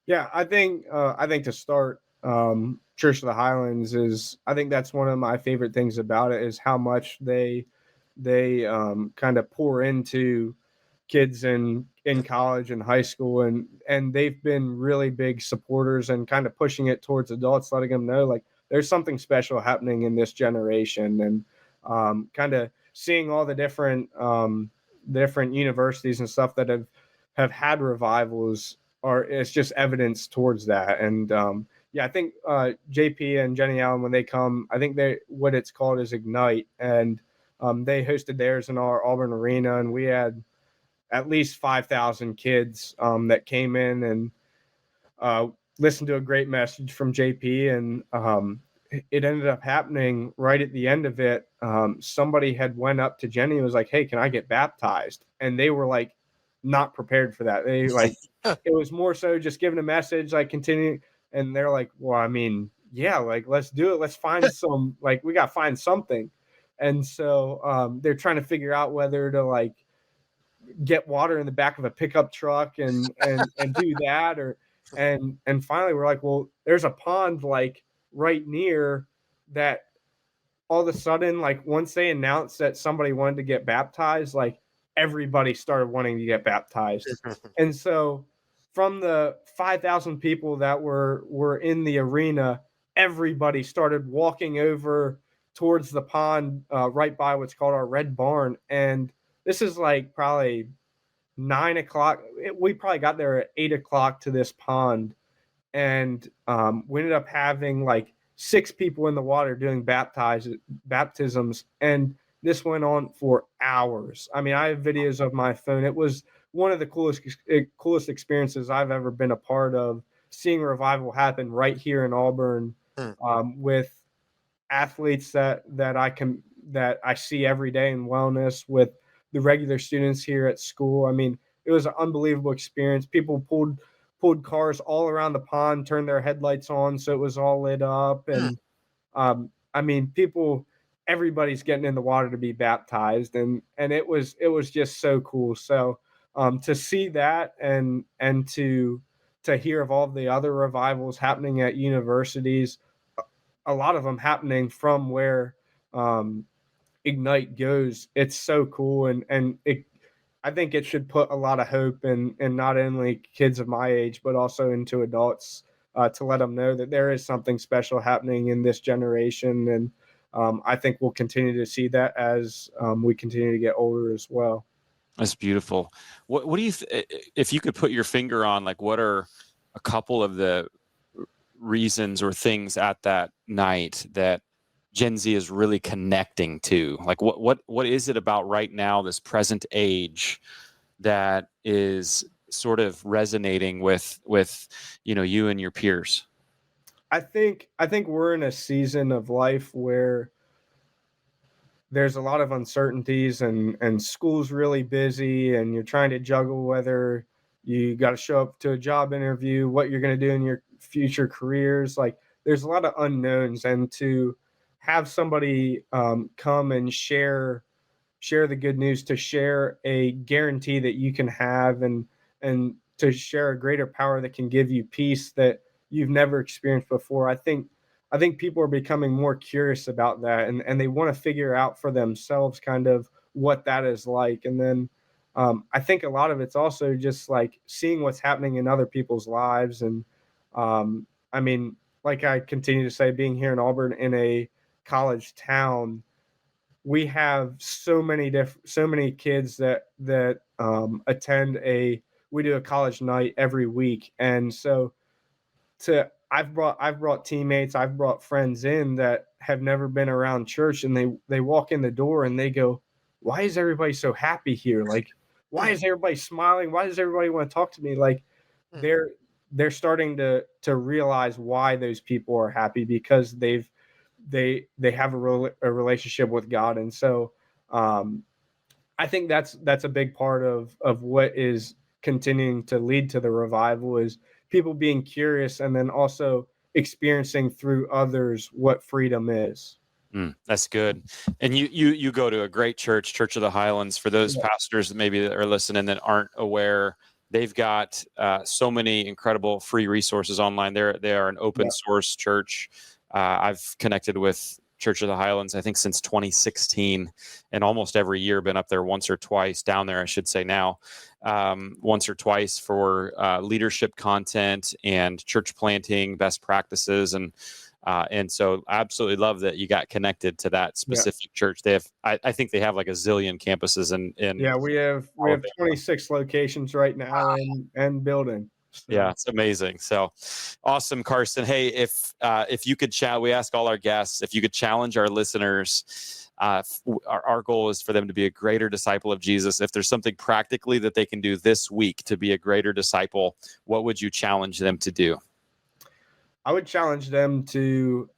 S3: Yeah, I think to start, Church of the Highlands I think that's one of my favorite things about it, is how much they kind of pour into kids in college and high school, and they've been really big supporters and kind of pushing it towards adults, letting them know like there's something special happening in this generation, and kind of seeing all the different universities and stuff that have had revivals it's just evidence towards that. And I think JP and Jenny Allen, when they come, I think what it's called is Ignite, and they hosted theirs in our Auburn arena, and we had at least 5,000 kids that came in and listened to a great message from JP. And it ended up happening right at the end of it. Somebody had went up to Jenny and was like, "Hey, can I get baptized?" And they were like, not prepared for that. They like, it was more so just giving a message, like continue. And they're like, well, I mean, yeah, like, let's do it. Let's find some, like, we got to find something. And so they're trying to figure out whether to like get water in the back of a pickup truck and do that, and finally we're like, well, there's a pond like right near that. All of a sudden, like once they announced that somebody wanted to get baptized, like everybody started wanting to get baptized. And so from the 5,000 people that were in the arena, everybody started walking over towards the pond right by what's called our Red Barn. And this is like probably 9 o'clock. We probably got there at 8 o'clock to this pond. And we ended up having like 6 people in the water doing baptisms. And this went on for hours. I mean, I have videos of my phone. It was one of the coolest experiences I've ever been a part of, seeing revival happen right here in Auburn, with athletes that I see every day in wellness, with the regular students here at school. I mean, it was an unbelievable experience. People pulled cars all around the pond, turned their headlights on so it was all lit up, and I mean, everybody's getting in the water to be baptized, and it was just so cool. So to see that and to hear of all the other revivals happening at universities, a lot of them happening from where Ignite goes, it's so cool, and I think it should put a lot of hope in not only kids of my age but also into adults, to let them know that there is something special happening in this generation. And I think we'll continue to see that as we continue to get older as well.
S1: That's beautiful. What do you, if you could put your finger on, like, what are a couple of the reasons or things at that night that Gen Z is really connecting to? Like what is it about right now, this present age, that is sort of resonating with you and your peers?
S3: I think we're in a season of life where there's a lot of uncertainties, and school's really busy, and you're trying to juggle whether you got to show up to a job interview, what you're going to do in your future careers. Like, there's a lot of unknowns, and to have somebody come and share the good news, to share a guarantee that you can have, and to share a greater power that can give you peace that you've never experienced before. I think people are becoming more curious about that, and they want to figure out for themselves kind of what that is like. And then I think a lot of it's also just like seeing what's happening in other people's lives. And I mean, like I continue to say, being here in Auburn, in a college town, we have so many kids that attend we do a college night every week. And so I've brought teammates, I've brought friends in that have never been around church, and they walk in the door and they go, "Why is everybody so happy here? Like, why is everybody smiling? Why does everybody want to talk to me?" Like, they're starting to realize why those people are happy, because they have a relationship with God. And so I think that's a big part of what is continuing to lead to the revival, is people being curious and then also experiencing through others what freedom is.
S1: That's good. And you go to a great church, Church of the Highlands. For those pastors that maybe that are listening that aren't aware, they've got so many incredible free resources online. They are an open source church. I've connected with Church of the Highlands, I think, since 2016, and almost every year been up there once or twice, down there, I should say now, once or twice for leadership content and church planting best practices. And so I absolutely love that you got connected to that specific church. They have, I think they have like a zillion campuses in
S3: we have 26 locations right now, and building. So.
S1: Yeah, it's amazing. So awesome, Carson. Hey, if you could we ask all our guests, if you could challenge our listeners, our goal is for them to be a greater disciple of Jesus. If there's something practically that they can do this week to be a greater disciple, what would you challenge them to do?
S3: I would challenge them to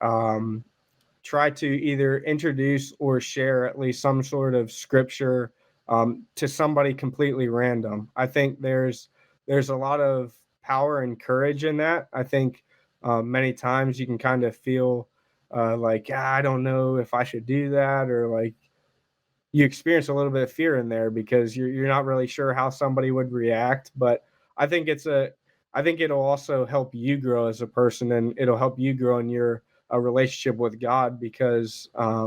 S3: try to either introduce or share at least some sort of scripture to somebody completely random. I think there's a lot of power and courage in that. I think many times you can kind of feel like, I don't know if I should do that, or like you experience a little bit of fear in there because you're not really sure how somebody would react. But I think it'll also help you grow as a person, and it'll help you grow in your relationship with God, because I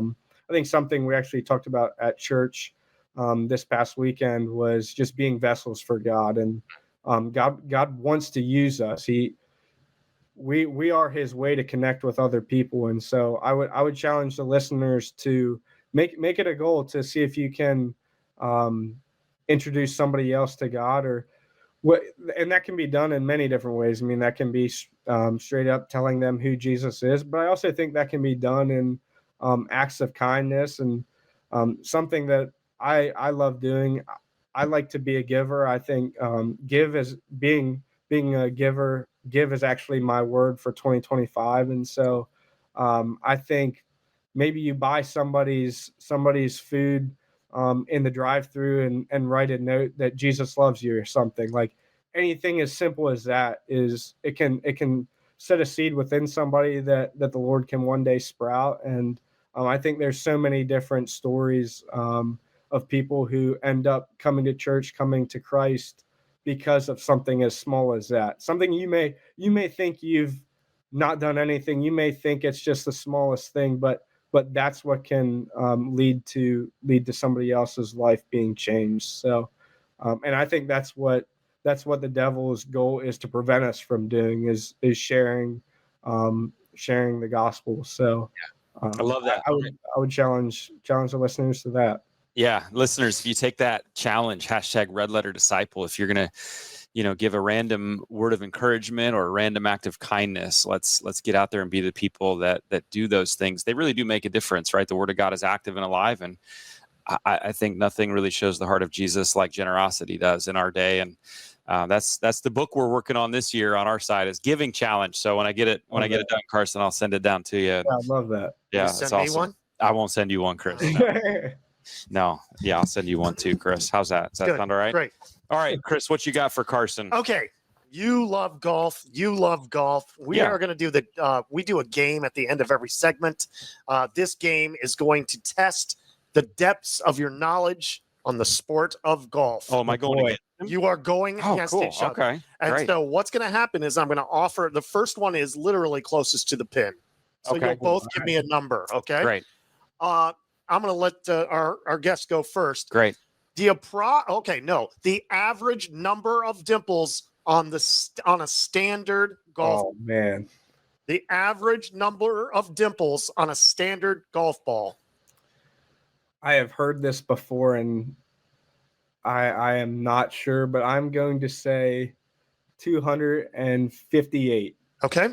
S3: think something we actually talked about at church this past weekend was just being vessels for God. And God wants to use us. We are His way to connect with other people. And so I would challenge the listeners to make it a goal to see if you can introduce somebody else to God, or what, and that can be done in many different ways. I mean, that can be straight up telling them who Jesus is, but I also think that can be done in acts of kindness, and something that I love doing. I like to be a giver. I think give is being a giver. Give is actually my word for 2025. And so I think maybe you buy somebody's food in the drive-through and write a note that Jesus loves you or something. Like, anything as simple as that it can set a seed within somebody that the Lord can one day sprout. And I think there's so many different stories of people who end up coming to church, coming to Christ because of something as small as that. Something you may think you've not done anything. You may think it's just the smallest thing, but that's what can lead to somebody else's life being changed. So, and I think that's what the devil's goal is, to prevent us from doing, is sharing the gospel. So,
S1: I love that.
S3: I would challenge the listeners to that.
S1: Yeah, listeners, if you take that challenge, #RedLetterDisciple, if you're going to, give a random word of encouragement or a random act of kindness. Let's get out there and be the people that do those things. They really do make a difference, right? The Word of God is active and alive, and I think nothing really shows the heart of Jesus like generosity does in our day. And that's the book we're working on this year on our side, is Giving Challenge. So when I get it done, Carson, I'll send it down to you.
S3: Yeah, I love that.
S1: Yeah,
S2: Send
S1: that's
S2: me
S1: awesome.
S2: one.
S1: I won't send you one, Chris. No. Yeah, I'll send you one too, Chris. How's that? Does that
S2: Good.
S1: sound all right?
S2: Great.
S1: All right, Chris, what you got for Carson?
S2: Okay. You love golf. We
S1: Yeah.
S2: are going to do we do a game at the end of every segment. This game is going to test the depths of your knowledge on the sport of golf.
S1: Oh, am I going again?
S2: You are going
S1: Oh,
S2: against
S1: cool.
S2: each other.
S1: Okay.
S2: And
S1: Great.
S2: so what's going to happen is I'm going to offer, the first one is literally closest to the pin. So
S1: Okay.
S2: you'll both give me a number. Okay.
S1: Great.
S2: I'm going to let our guest go first.
S1: Great.
S2: The average number of dimples on a standard golf.
S3: Oh man,
S2: The average number of dimples on a standard golf ball.
S3: I have heard this before, and I am not sure, but I'm going to say 258.
S2: Okay.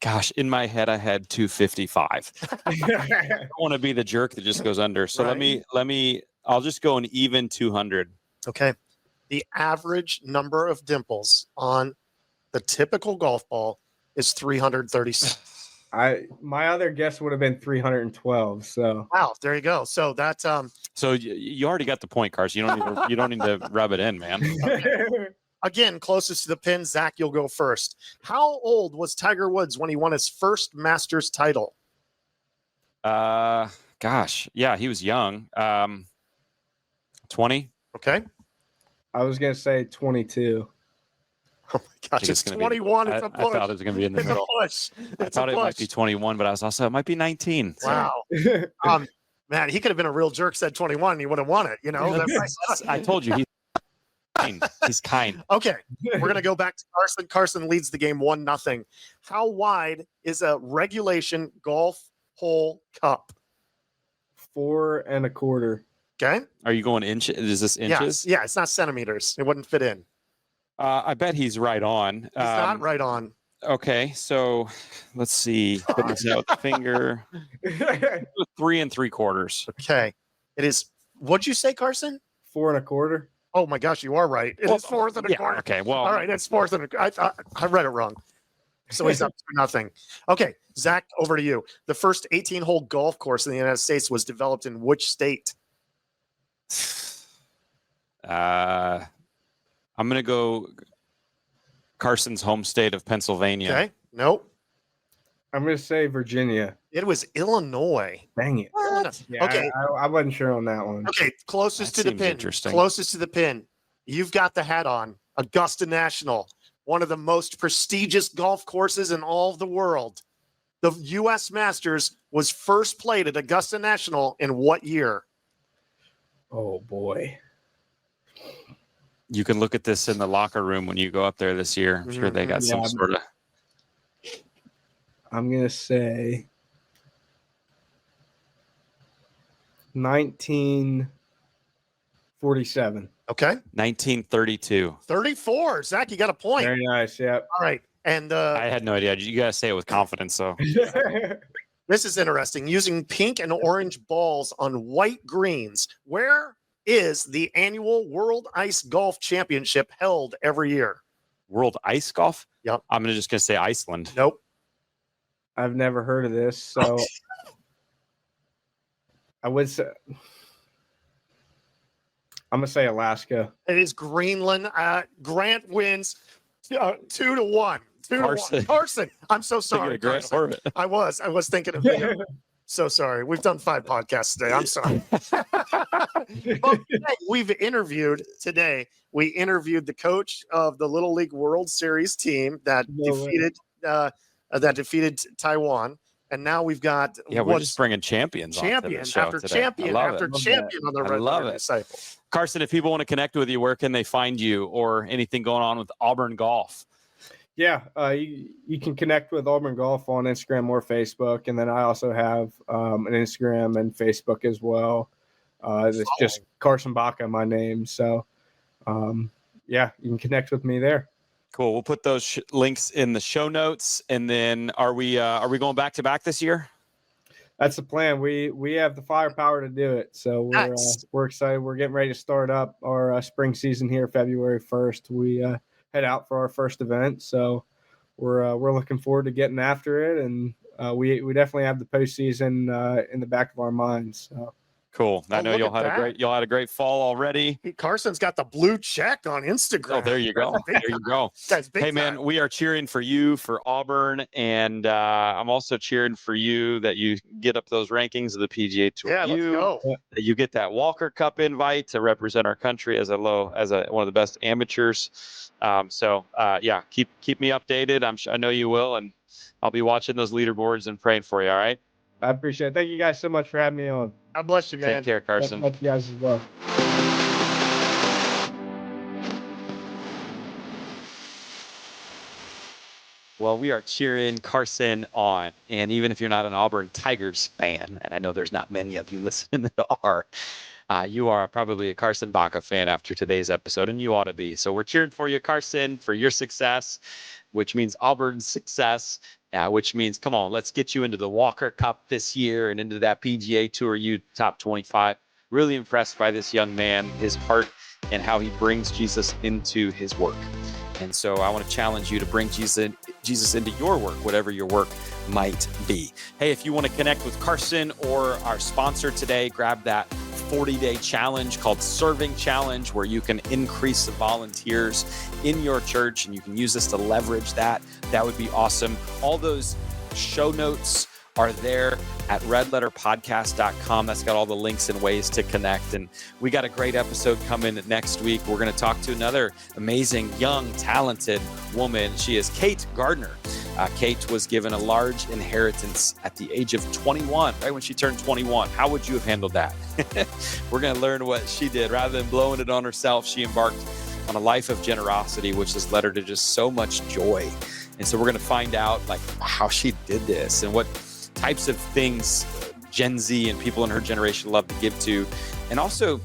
S1: Gosh, in my head, I had 255. I don't want to be the jerk that just goes under. So
S2: Right.
S1: I'll just go an even 200.
S2: Okay. The average number of dimples on the typical golf ball is 336.
S3: My other guess would have been 312. So
S2: Wow, there you go. So that's
S1: So you already got the point, Carson. You don't need to rub it in, man.
S2: again closest to the pin. Zach, you'll go first. How old was Tiger Woods when he won his first Masters title?
S1: Gosh, yeah, he was young. 20.
S2: Okay.
S3: I was going to say 22.
S2: Oh my gosh, it's 21. It's a push.
S1: I thought it was going to be in the
S2: It's a
S1: middle.
S2: push.
S1: I thought it might be 21, but I was also, it might be 19. So.
S2: Wow. Man, he could have been a real jerk, said 21, and he would have won it.
S1: I told you, he's kind. He's kind.
S2: Okay, we're going to go back to Carson. Carson leads the game 1-0. How wide is a regulation golf hole cup?
S3: 4 1/4.
S2: Okay.
S1: Are you going inches? Is this inches?
S2: Yes. Yeah, it's not centimeters. It wouldn't fit in.
S1: I bet he's right on.
S2: He's not right on.
S1: Okay, so let's see. Put this out with the finger. 3 3/4.
S2: Okay. It is, what'd you say, Carson?
S3: 4 1/4.
S2: Oh my gosh, you are right. It is 4 1/4.
S1: Okay, well.
S2: All right, it's 4 1/4. I read it wrong. So he's up to 0. Okay, Zach, over to you. The first 18-hole golf course in the United States was developed in which state?
S1: I'm going to go Carson's home state of Pennsylvania.
S2: Okay, nope.
S3: I'm going to say Virginia.
S2: It was Illinois.
S3: Dang it. Yeah,
S2: Okay.
S3: I wasn't sure on that one.
S2: Okay, closest
S1: That
S2: to the
S1: seems
S2: pin.
S1: interesting.
S2: Closest to the pin. You've got the hat on. Augusta National, one of the most prestigious golf courses in all of the world. The U.S. Masters was first played at Augusta National in what year?
S3: Oh, boy.
S1: You can look at this in the locker room when you go up there this year. I'm sure they got some
S3: Yeah.
S1: sort of.
S3: I'm going to say 1947.
S2: Okay.
S1: 1932.
S2: 34. Zach, you got a point.
S3: Very nice. Yep.
S2: All right. And
S1: I had no idea. You got to say it with confidence. So
S2: this is interesting. Using pink and orange balls on white greens. Where is the annual World Ice Golf Championship held every year?
S1: World Ice Golf?
S2: Yep.
S1: I'm just going to say Iceland.
S2: Nope.
S3: I've never heard of this, so I would say I'm gonna say Alaska.
S2: It is Greenland. Grant wins 2-1. 2-1.
S1: Carson.
S2: Carson. I'm so sorry.
S1: Grant
S2: Carson.
S1: Horvitz.
S2: I was thinking of him. So sorry. We've done 5 podcasts today. I'm sorry. Well, we interviewed the coach of the Little League World Series team that defeated Taiwan, and now we've got
S1: We're just bringing champions
S2: champion
S1: onto the show
S2: after
S1: today.
S2: champion
S1: I love
S2: after
S1: it.
S2: champion on the
S1: I
S2: Red
S1: love
S2: Letter
S1: it.
S2: Disciple.
S1: Carson, if people want to connect with you, where can they find you, or anything going on with Auburn Golf?
S3: Yeah, you can connect with Auburn Golf on Instagram or Facebook, and then I also have an Instagram and Facebook as well. It's just Carson Bacha, my name. So yeah, you can connect with me there.
S1: Cool. We'll put those links in the show notes. And then are we going back to back this year?
S3: That's the plan. We have the firepower to do it. So we're excited. We're getting ready to start up our spring season here, February 1st. We head out for our first event. So we're looking forward to getting after it, and we definitely have the postseason in the back of our minds. So.
S1: Cool. I know y'all had a great fall already.
S2: Carson's got the blue check on Instagram.
S1: Oh, there you go. There you go. Hey, man, we are cheering for you for Auburn, and I'm also cheering for you that you get up those rankings of the PGA Tour.
S2: Yeah, let's go.
S1: That you get that Walker Cup invite to represent our country as one of the best amateurs. Yeah, keep me updated. I know you will, and I'll be watching those leaderboards and praying for you. All right.
S3: I appreciate it. Thank you guys so much for having me on.
S2: God bless you, man.
S1: Take care, Carson.
S3: Love you guys as well.
S1: Well, we are cheering Carson on. And even if you're not an Auburn Tigers fan, and I know there's not many of you listening that are, you are probably a Carson Bacha fan after today's episode, and you ought to be. So we're cheering for you, Carson, for your success, which means Auburn's success, which means, come on, let's get you into the Walker Cup this year and into that PGA Tour U top 25. Really impressed by this young man, his heart, and how he brings Jesus into his work. And so I want to challenge you to bring Jesus into your work, whatever your work might be. Hey, if you want to connect with Carson or our sponsor today, grab that 40-day challenge called Serving Challenge, where you can increase the volunteers in your church, and you can use this to leverage that. That would be awesome. All those show notes are there at redletterpodcast.com. That's got all the links and ways to connect. And we got a great episode coming next week. We're going to talk to another amazing, young, talented woman. She is Kate Gardner. Kate was given a large inheritance at the age of 21, right when she turned 21. How would you have handled that? We're going to learn what she did. Rather than blowing it on herself, she embarked on a life of generosity, which has led her to just so much joy. And so we're going to find out like how she did this and what types of things Gen Z and people in her generation love to give to. And also,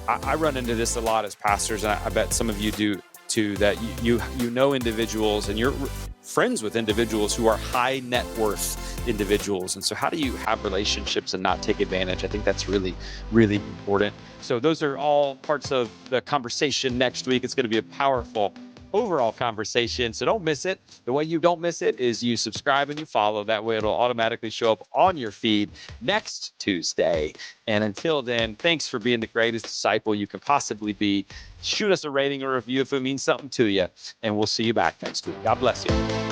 S1: I run into this a lot as pastors, and I bet some of you do too, that you know individuals and you're friends with individuals who are high net worth individuals. And so how do you have relationships and not take advantage? I think that's really, really important. So those are all parts of the conversation next week. It's going to be a powerful overall conversation. So don't miss it. The way you don't miss it is you subscribe and you follow. That way it'll automatically show up on your feed next Tuesday. And until then, thanks for being the greatest disciple you can possibly be. Shoot us a rating or review if it means something to you. And we'll see you back next week. God bless you.